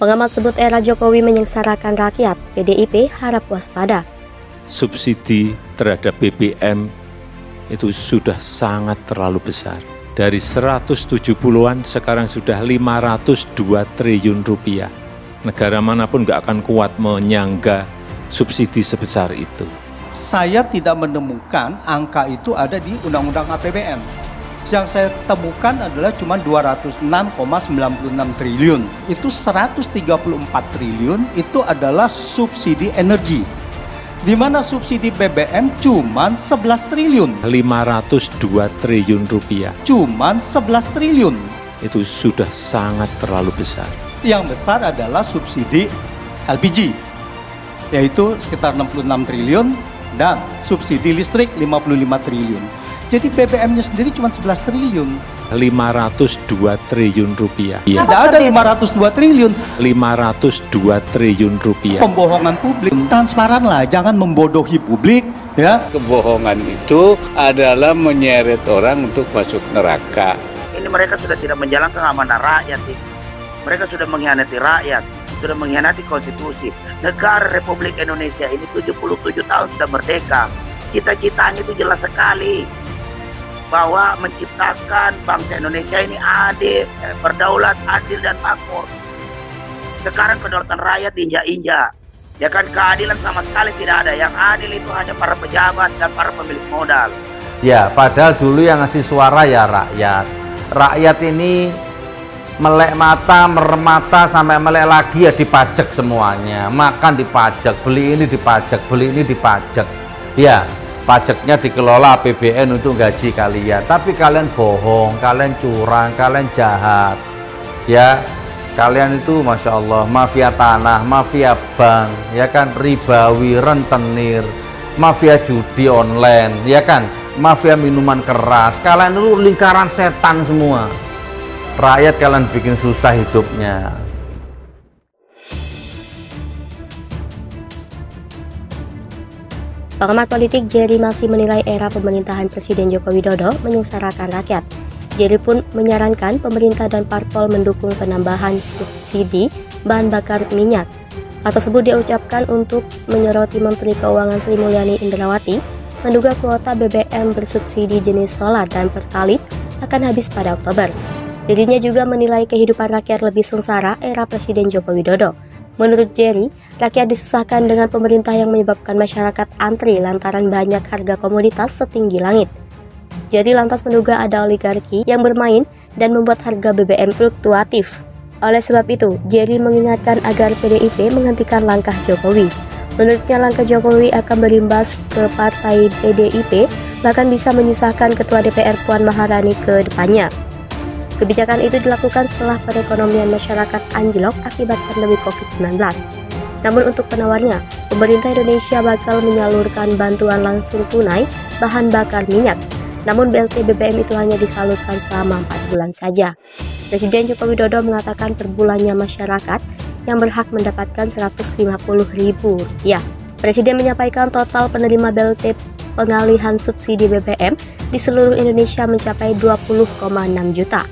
Pengamat sebut era Jokowi menyengsarakan rakyat, PDIP harap waspada. Subsidi terhadap BBM itu sudah sangat terlalu besar. Dari 170-an sekarang sudah 502 triliun rupiah. Negara manapun nggak akan kuat menyangga subsidi sebesar itu. Saya tidak menemukan angka itu ada di Undang-Undang APBN. Yang saya temukan adalah cuma 206,96 triliun. Itu 134 triliun itu adalah subsidi energi. Di mana subsidi BBM cuma 11 triliun. 502 triliun rupiah. Cuma 11 triliun. Itu sudah sangat terlalu besar. Yang besar adalah subsidi LPG, yaitu sekitar 66 triliun, dan subsidi listrik 55 triliun. Jadi BBM-nya sendiri cuma 11 triliun. 502 triliun rupiah. Tidak ada 502 triliun. 502 triliun rupiah. Pembohongan publik. Transparanlah, jangan membodohi publik. Ya. Kebohongan itu adalah menyeret orang untuk masuk neraka. Ini mereka sudah tidak menjalankan amanah rakyat. Mereka sudah mengkhianati rakyat, sudah mengkhianati konstitusi. Negara Republik Indonesia ini 77 tahun sudah merdeka. Cita-citanya itu jelas sekali, bahwa menciptakan bangsa Indonesia ini adil, berdaulat, adil dan makmur. Sekarang kedaulatan rakyat diinjak-injak. Ya kan, keadilan sama sekali tidak ada. Yang adil itu hanya para pejabat dan para pemilik modal. Ya, padahal dulu yang ngasih suara ya rakyat. Rakyat ini melek mata, merem mata, sampai melek lagi ya dipajak semuanya. Makan dipajak, beli ini dipajak, beli ini dipajak. Ya, pajaknya dikelola APBN untuk gaji kalian. Tapi kalian bohong, kalian curang, kalian jahat. Ya, kalian itu Masya Allah, mafia tanah, mafia bank, ya kan, ribawi, rentenir, mafia judi online, ya kan, mafia minuman keras. Kalian itu lingkaran setan semua. Rakyat kalian bikin susah hidupnya. Pengamat politik Jerry masih menilai era pemerintahan Presiden Joko Widodo menyengsarakan rakyat. Jerry pun menyarankan pemerintah dan parpol mendukung penambahan subsidi bahan bakar minyak. Hal tersebut diucapkan untuk menyoroti Menteri Keuangan Sri Mulyani Indrawati menduga kuota BBM bersubsidi jenis solar dan pertalit akan habis pada Oktober. Dirinya juga menilai kehidupan rakyat lebih sengsara era Presiden Joko Widodo. Menurut Jerry, rakyat disusahkan dengan pemerintah yang menyebabkan masyarakat antri lantaran banyak harga komoditas setinggi langit. Jerry lantas menduga ada oligarki yang bermain dan membuat harga BBM fluktuatif. Oleh sebab itu, Jerry mengingatkan agar PDIP menghentikan langkah Jokowi. Menurutnya langkah Jokowi akan berimbas ke partai PDIP, bahkan bisa menyusahkan Ketua DPR Puan Maharani ke depannya. Kebijakan itu dilakukan setelah perekonomian masyarakat anjlok akibat pandemi COVID-19. Namun untuk penawarnya, pemerintah Indonesia bakal menyalurkan bantuan langsung tunai bahan bakar minyak. Namun BLT BBM itu hanya disalurkan selama 4 bulan saja. Presiden Joko Widodo mengatakan per bulannya masyarakat yang berhak mendapatkan Rp150.000. Presiden menyampaikan total penerima BLT pengalihan subsidi BBM di seluruh Indonesia mencapai 20,6 juta.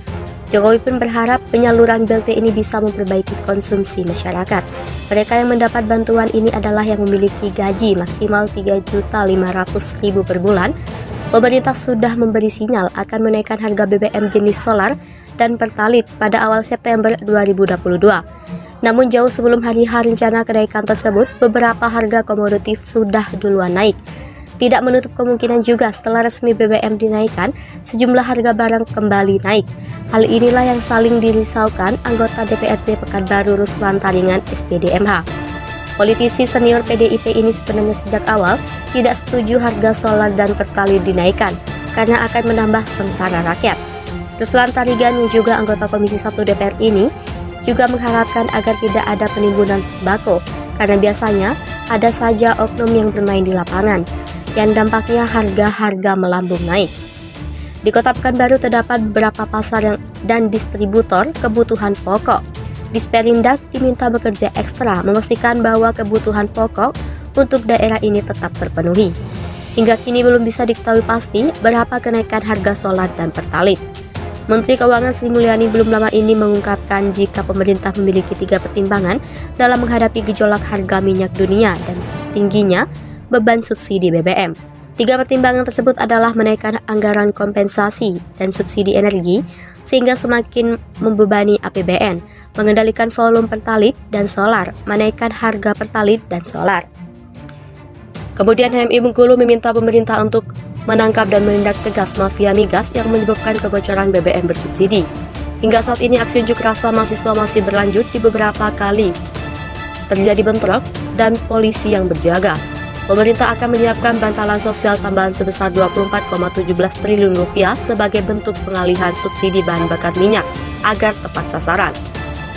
Jokowi pun berharap penyaluran BLT ini bisa memperbaiki konsumsi masyarakat. Mereka yang mendapat bantuan ini adalah yang memiliki gaji maksimal Rp3.500.000 per bulan. Pemerintah sudah memberi sinyal akan menaikkan harga BBM jenis solar dan pertalit pada awal September 2022. Namun jauh sebelum hari H rencana kenaikan tersebut, beberapa harga komoditif sudah duluan naik. Tidak menutup kemungkinan juga setelah resmi BBM dinaikkan, sejumlah harga barang kembali naik. Hal inilah yang saling dirisaukan anggota DPRD Pekanbaru Ruslan Taringan SPDMH. Politisi senior PDIP ini sebenarnya sejak awal tidak setuju harga solar dan pertalit dinaikkan karena akan menambah sengsara rakyat. Ruslan Taringan yang juga anggota Komisi 1 DPR ini juga mengharapkan agar tidak ada penimbunan sembako karena biasanya ada saja oknum yang bermain di lapangan, yang dampaknya harga-harga melambung naik. Di Kota Pekanbaru terdapat beberapa pasar dan distributor kebutuhan pokok. Disperindak diminta bekerja ekstra memastikan bahwa kebutuhan pokok untuk daerah ini tetap terpenuhi. Hingga kini belum bisa diketahui pasti berapa kenaikan harga solar dan pertalit. Menteri Keuangan Sri Mulyani belum lama ini mengungkapkan jika pemerintah memiliki 3 pertimbangan dalam menghadapi gejolak harga minyak dunia dan tingginya beban subsidi BBM. 3 pertimbangan tersebut adalah menaikkan anggaran kompensasi dan subsidi energi sehingga semakin membebani APBN, mengendalikan volume pertalit dan solar, menaikkan harga pertalit dan solar. Kemudian HMI Bengkulu meminta pemerintah untuk menangkap dan menindak tegas mafia migas yang menyebabkan kebocoran BBM bersubsidi. Hingga saat ini aksi unjuk rasa mahasiswa masih berlanjut di beberapa kali terjadi bentrok dan polisi yang berjaga. Pemerintah akan menyiapkan bantalan sosial tambahan sebesar 24,17 triliun rupiah sebagai bentuk pengalihan subsidi bahan bakar minyak agar tepat sasaran.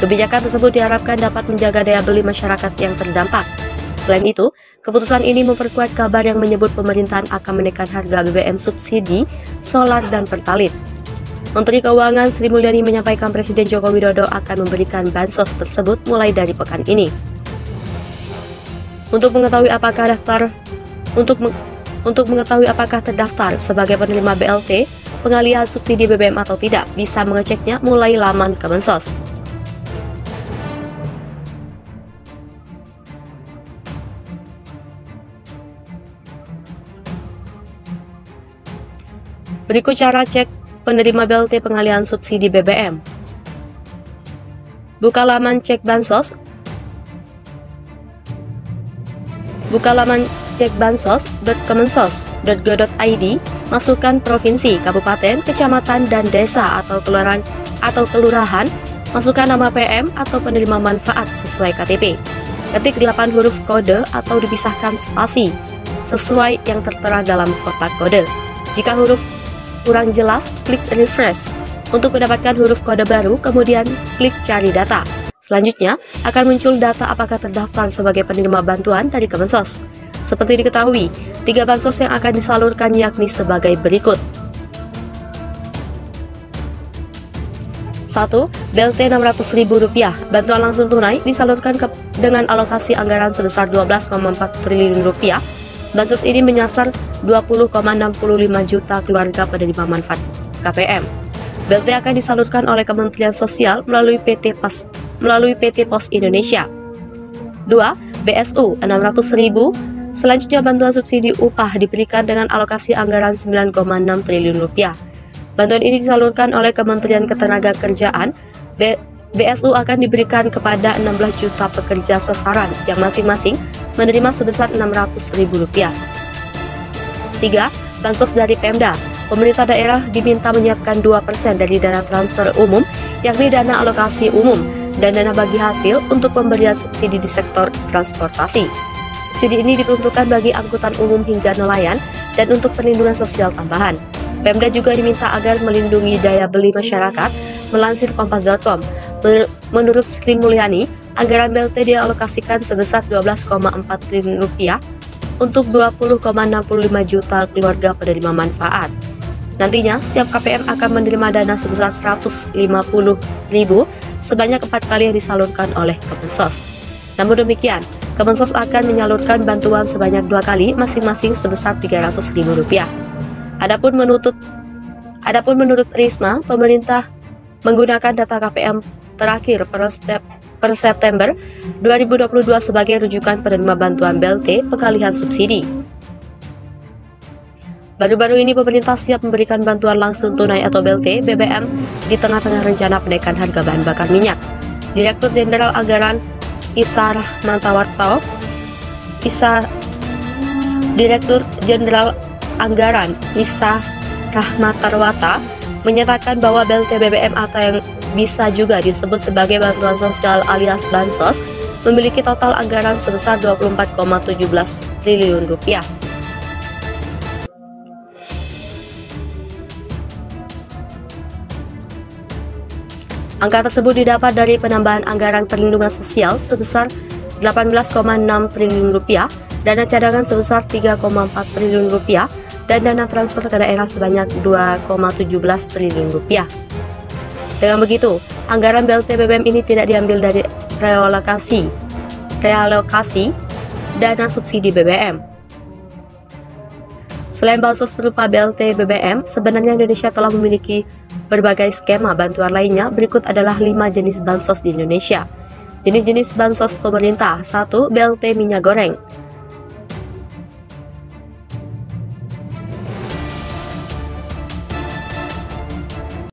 Kebijakan tersebut diharapkan dapat menjaga daya beli masyarakat yang terdampak. Selain itu, keputusan ini memperkuat kabar yang menyebut pemerintahan akan menaikkan harga BBM subsidi, solar, dan pertalit. Menteri Keuangan Sri Mulyani menyampaikan Presiden Joko Widodo akan memberikan bansos tersebut mulai dari pekan ini. Untuk mengetahui apakah terdaftar sebagai penerima BLT, pengalihan subsidi BBM atau tidak, bisa mengeceknya mulai laman Kemensos. Berikut cara cek penerima BLT pengalihan subsidi BBM. Buka laman cek bansos. Buka laman cek bansos.kemensos.go.id, masukkan provinsi, kabupaten, kecamatan, dan desa atau kelurahan, masukkan nama PM atau penerima manfaat sesuai KTP. Ketik 8 huruf kode atau dipisahkan spasi sesuai yang tertera dalam kotak kode. Jika huruf kurang jelas, klik refresh untuk mendapatkan huruf kode baru, kemudian klik cari data. Selanjutnya, akan muncul data apakah terdaftar sebagai penerima bantuan dari Kemensos. Seperti diketahui, 3 bansos yang akan disalurkan yakni sebagai berikut. 1. BLT Rp600.000. Bantuan langsung tunai disalurkan dengan alokasi anggaran sebesar Rp12,4 triliun. Bansos ini menyasar 20,65 juta keluarga penerima manfaat KPM. BLT akan disalurkan oleh Kementerian Sosial melalui PT Pos Indonesia. 2. BSU Rp600.000. Selanjutnya bantuan subsidi upah diberikan dengan alokasi anggaran Rp9,6 triliun. Bantuan ini disalurkan oleh Kementerian Ketenagakerjaan. BSU akan diberikan kepada 16 juta pekerja sasaran yang masing-masing menerima sebesar Rp600.000. 3. Bansos dari Pemda. Pemerintah daerah diminta menyiapkan 2% dari dana transfer umum, yakni dana alokasi umum dan dana bagi hasil untuk pemberian subsidi di sektor transportasi. Subsidi ini diperuntukkan bagi angkutan umum hingga nelayan dan untuk perlindungan sosial tambahan. Pemda juga diminta agar melindungi daya beli masyarakat. Melansir Kompas.com, menurut Sri Mulyani, anggaran BLT dialokasikan sebesar Rp12,4 triliun untuk 20,65 juta keluarga penerima manfaat. Nantinya, setiap KPM akan menerima dana sebesar Rp150.000 sebanyak 4 kali yang disalurkan oleh Kemensos. Namun demikian, Kemensos akan menyalurkan bantuan sebanyak 2 kali masing-masing sebesar Rp300.000. Adapun menurut Risma, pemerintah menggunakan data KPM terakhir per September 2022 sebagai rujukan penerima bantuan BLT pengalihan subsidi. Baru-baru ini pemerintah siap memberikan bantuan langsung tunai atau BLT BBM di tengah-tengah rencana penaikan harga bahan bakar minyak. Direktur Jenderal Anggaran Direktur Jenderal Anggaran Isa Rahmatarwata menyatakan bahwa BLT BBM atau yang bisa juga disebut sebagai bantuan sosial alias bansos memiliki total anggaran sebesar Rp24,17 triliun. Angka tersebut didapat dari penambahan anggaran perlindungan sosial sebesar Rp18,6 triliun, dana cadangan sebesar Rp3,4 triliun, dan dana transfer ke daerah sebanyak Rp2,17 triliun. Dengan begitu, anggaran BLT BBM ini tidak diambil dari realokasi dana subsidi BBM. Selain bansos berupa BLT BBM, sebenarnya Indonesia telah memiliki Berbagai skema bantuan lainnya berikut adalah 5 jenis bansos di Indonesia. Jenis-jenis bansos pemerintah: 1. BLT minyak goreng.